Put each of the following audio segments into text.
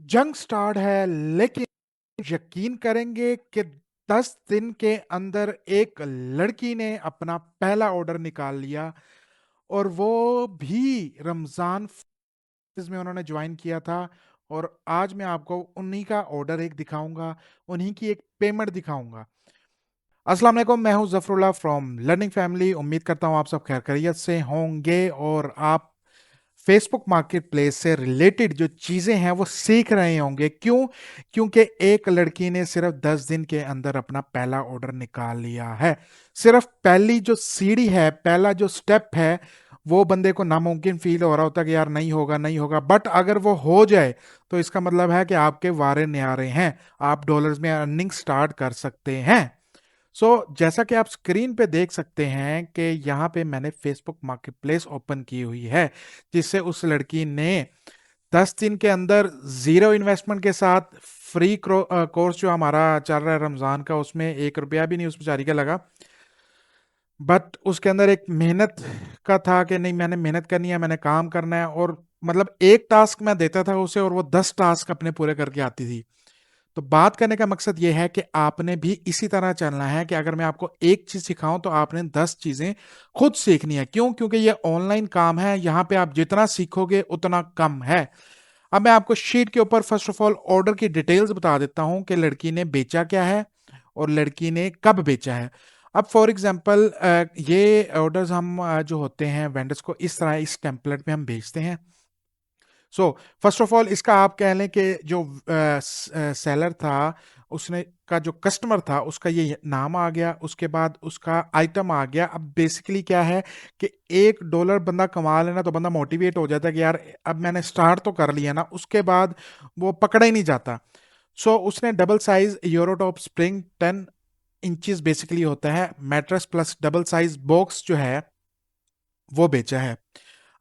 जंग स्टार्ट है, लेकिन यकीन करेंगे कि 10 दिन के अंदर एक लड़की ने अपना पहला ऑर्डर निकाल लिया, और वो भी रमजान में उन्होंने ज्वाइन किया था। और आज मैं आपको उन्हीं का ऑर्डर एक दिखाऊंगा, उन्हीं की एक पेमेंट दिखाऊंगा। अस्सलाम वालेकुम, मैं हूं जफरुल्लाह फ्रॉम लर्निंग फैमिली। उम्मीद करता हूं आप सब खैर खैरियत से होंगे और आप फेसबुक मार्केट प्लेस से रिलेटेड जो चीजें हैं वो सीख रहे होंगे। क्यों? क्योंकि एक लड़की ने सिर्फ 10 दिन के अंदर अपना पहला ऑर्डर निकाल लिया है। सिर्फ पहली जो सीढ़ी है, पहला जो स्टेप है, वो बंदे को नामुमकिन फील हो रहा होता है कि यार नहीं होगा नहीं होगा, बट अगर वो हो जाए तो इसका मतलब है कि आपके वारे न्यारे हैं, आप डॉलर्स में अर्निंग स्टार्ट कर सकते हैं। जैसा कि आप स्क्रीन पे देख सकते हैं कि यहाँ पे मैंने फेसबुक मार्केट प्लेस ओपन की हुई है, जिससे उस लड़की ने 10 दिन के अंदर जीरो इन्वेस्टमेंट के साथ फ्री कोर्स जो हमारा चल रहा है रमजान का, उसमें 1 रुपया भी नहीं उस बेचारी का लगा। बट उसके अंदर एक मेहनत का था कि नहीं, मैंने मेहनत करनी है, मैंने काम करना है। और मतलब एक टास्क मैं देता था उसे और वो 10 टास्क अपने पूरे करके आती थी। तो बात करने का मकसद यह है कि आपने भी इसी तरह चलना है कि अगर मैं आपको एक चीज सिखाऊं तो आपने 10 चीजें खुद सीखनी है। क्यों? क्योंकि ये ऑनलाइन काम है, यहां पे आप जितना सीखोगे उतना कम है। अब मैं आपको शीट के ऊपर फर्स्ट ऑफ ऑल ऑर्डर की डिटेल्स बता देता हूं कि लड़की ने बेचा क्या है और लड़की ने कब बेचा है। अब फॉर एग्जांपल ये ऑर्डर्स हम जो होते हैं वेंडर्स को इस तरह इस टेम्पलेट में हम भेजते हैं। फर्स्ट ऑफ ऑल इसका आप कह लें कि जो सेलर था, उसने का जो कस्टमर था उसका ये नाम आ गया, उसके बाद उसका आइटम आ गया। अब बेसिकली क्या है कि $1 बंदा कमा लेना तो बंदा मोटिवेट हो जाता है कि यार अब मैंने स्टार्ट तो कर लिया ना, उसके बाद वो पकड़ा ही नहीं जाता। उसने double size eurotop spring 10 inches basically होता है mattress plus double size box जो है वो बेचा है।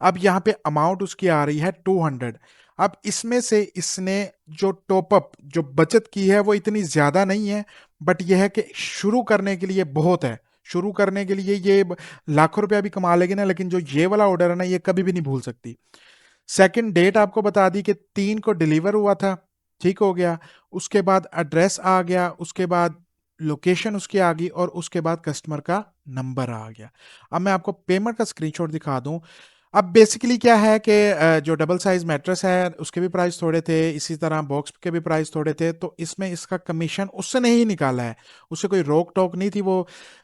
अब यहाँ पे अमाउंट उसकी आ रही है 200। अब इसमें से इसने जो टॉपअप जो बचत की है वो इतनी ज्यादा नहीं है, बट यह है कि शुरू करने के लिए बहुत है। शुरू करने के लिए ये लाखों रुपया भी कमा लेगी ना, लेकिन जो ये वाला ऑर्डर है ना, ये कभी भी नहीं भूल सकती। सेकंड डेट आपको बता दी कि 3 को डिलीवर हुआ था, ठीक हो गया। उसके बाद एड्रेस आ गया, उसके बाद लोकेशन उसकी आ गई, और उसके बाद कस्टमर का नंबर आ गया। अब मैं आपको पेमेंट का स्क्रीनशॉट दिखा दूं। अब बेसिकली क्या है कि जो डबल साइज मैट्रेस है उसके भी प्राइस थोड़े थे, इसी तरह बॉक्स के भी प्राइस थोड़े थे, तो इसमें इसका कमीशन उससे नहीं निकाला है। उससे कोई रोक टोक नहीं थी, वो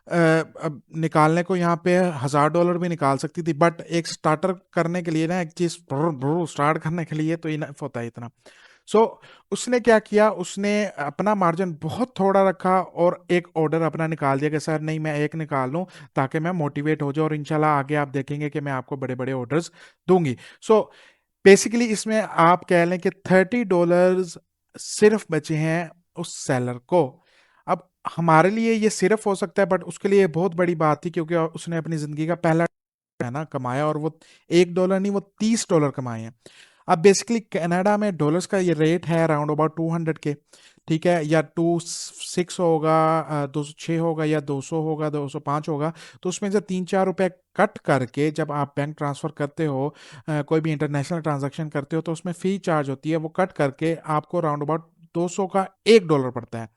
अब निकालने को यहाँ पे $1000 भी निकाल सकती थी, बट एक स्टार्टर करने के लिए ना, एक चीज स्टार्ट करने के लिए तो इनफ होता है इतना। सो उसने क्या किया, उसने अपना मार्जिन बहुत थोड़ा रखा और एक ऑर्डर अपना निकाल दिया कि सर नहीं, मैं एक निकाल लूं ताकि मैं मोटिवेट हो जाऊं, और इंशाल्लाह आगे आप देखेंगे कि मैं आपको बड़े बड़े ऑर्डर्स दूंगी। सो बेसिकली इसमें आप कह लें कि $30 सिर्फ बचे हैं उस सेलर को। अब हमारे लिए ये सिर्फ हो सकता है, बट उसके लिए बहुत बड़ी बात थी, क्योंकि उसने अपनी जिंदगी का पहला है ना कमाया, और वो $1 नहीं, वो $30 कमाए हैं। अब बेसिकली कनाडा में डॉलर्स का ये रेट है अराउंड अबाउट 200 के, ठीक है, या 26 होगा, 206 होगा, या 200 होगा, 205 होगा। तो उसमें से 3-4 रुपए कट करके जब आप बैंक ट्रांसफर करते हो, कोई भी इंटरनेशनल ट्रांजैक्शन करते हो, तो उसमें फी चार्ज होती है, वो कट करके आपको अराउंड अबाउट 200 का $1 पड़ता है,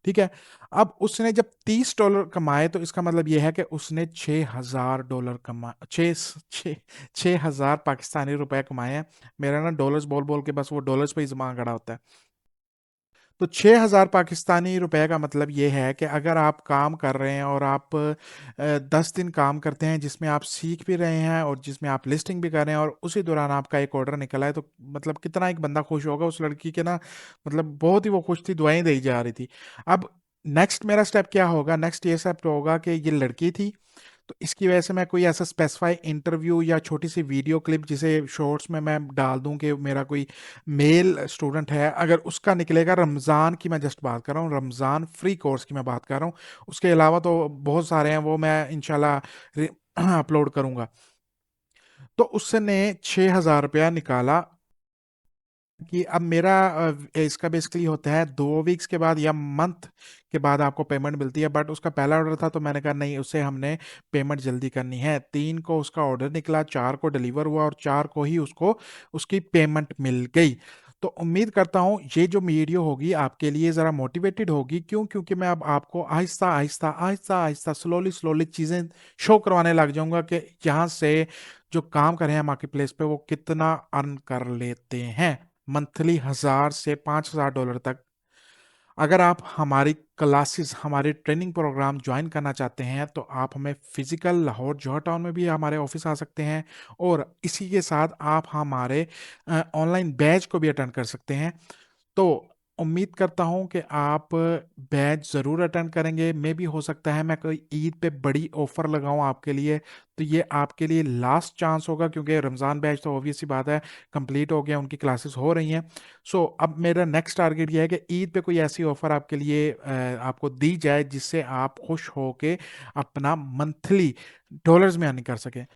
ठीक है। अब उसने जब $30 कमाए तो इसका मतलब यह है कि उसने $6000 कमा 6,000 पाकिस्तानी रुपए कमाए हैं। मेरा ना डॉलर्स बोल बोल के बस वो डॉलर्स पे ही दिमाग खड़ा होता है। तो 6,000 पाकिस्तानी रुपए का मतलब ये है कि अगर आप काम कर रहे हैं और आप 10 दिन काम करते हैं, जिसमें आप सीख भी रहे हैं और जिसमें आप लिस्टिंग भी कर रहे हैं, और उसी दौरान आपका एक ऑर्डर निकला है, तो मतलब कितना एक बंदा खुश होगा उस लड़की के ना। मतलब बहुत ही वो खुश थी, दुआएं दी जा रही थी। अब नेक्स्ट मेरा स्टेप क्या होगा? नेक्स्ट ये स्टेप होगा कि ये लड़की थी, तो इसकी वजह से मैं कोई ऐसा स्पेसिफाई इंटरव्यू या छोटी सी वीडियो क्लिप जिसे शॉर्ट्स में मैं डाल दूं कि मेरा कोई मेल स्टूडेंट है, अगर उसका निकलेगा, रमज़ान की मैं जस्ट बात कर रहा हूँ, रमज़ान फ्री कोर्स की मैं बात कर रहा हूँ, उसके अलावा तो बहुत सारे हैं, वो मैं इंशाल्लाह अपलोड करूंगा। तो उसने $6000 निकाला कि अब मेरा इसका बेसिकली होता है 2 वीक्स के बाद या मंथ के बाद आपको पेमेंट मिलती है, बट उसका पहला ऑर्डर था तो मैंने कहा नहीं, उसे हमने पेमेंट जल्दी करनी है। 3 को उसका ऑर्डर निकला, 4 को डिलीवर हुआ, और 4 को ही उसको उसकी पेमेंट मिल गई। तो उम्मीद करता हूँ ये जो वीडियो होगी आपके लिए ज़रा मोटिवेटेड होगी। क्यों? क्योंकि मैं अब आपको आहिस्ता-आहिस्ता स्लोली चीज़ें शो करवाने लग जाऊँगा कि यहाँ से जो काम कर रहे हैं मार्केट प्लेस पे वो कितना अर्न कर लेते हैं। मंथली 1000 से $5000 तक। अगर आप हमारी क्लासेस, हमारे ट्रेनिंग प्रोग्राम ज्वाइन करना चाहते हैं, तो आप हमें फिजिकल लाहौर जौहर टाउन में भी हमारे ऑफिस आ सकते हैं और इसी के साथ आप हमारे ऑनलाइन बैच को भी अटेंड कर सकते हैं। तो उम्मीद करता हूँ कि आप बैच ज़रूर अटेंड करेंगे। मे भी हो सकता है मैं कोई ईद पे बड़ी ऑफ़र लगाऊँ आपके लिए, तो ये आपके लिए लास्ट चांस होगा क्योंकि रमज़ान बैच तो ऑब्वियस सी बात है कंप्लीट हो गया, उनकी क्लासेस हो रही हैं। सो अब मेरा नेक्स्ट टारगेट ये है कि ईद पे कोई ऐसी ऑफ़र आपके लिए आपको दी जाए जिससे आप खुश होके अपना मंथली डॉलर्स में अर्निंग कर सकें।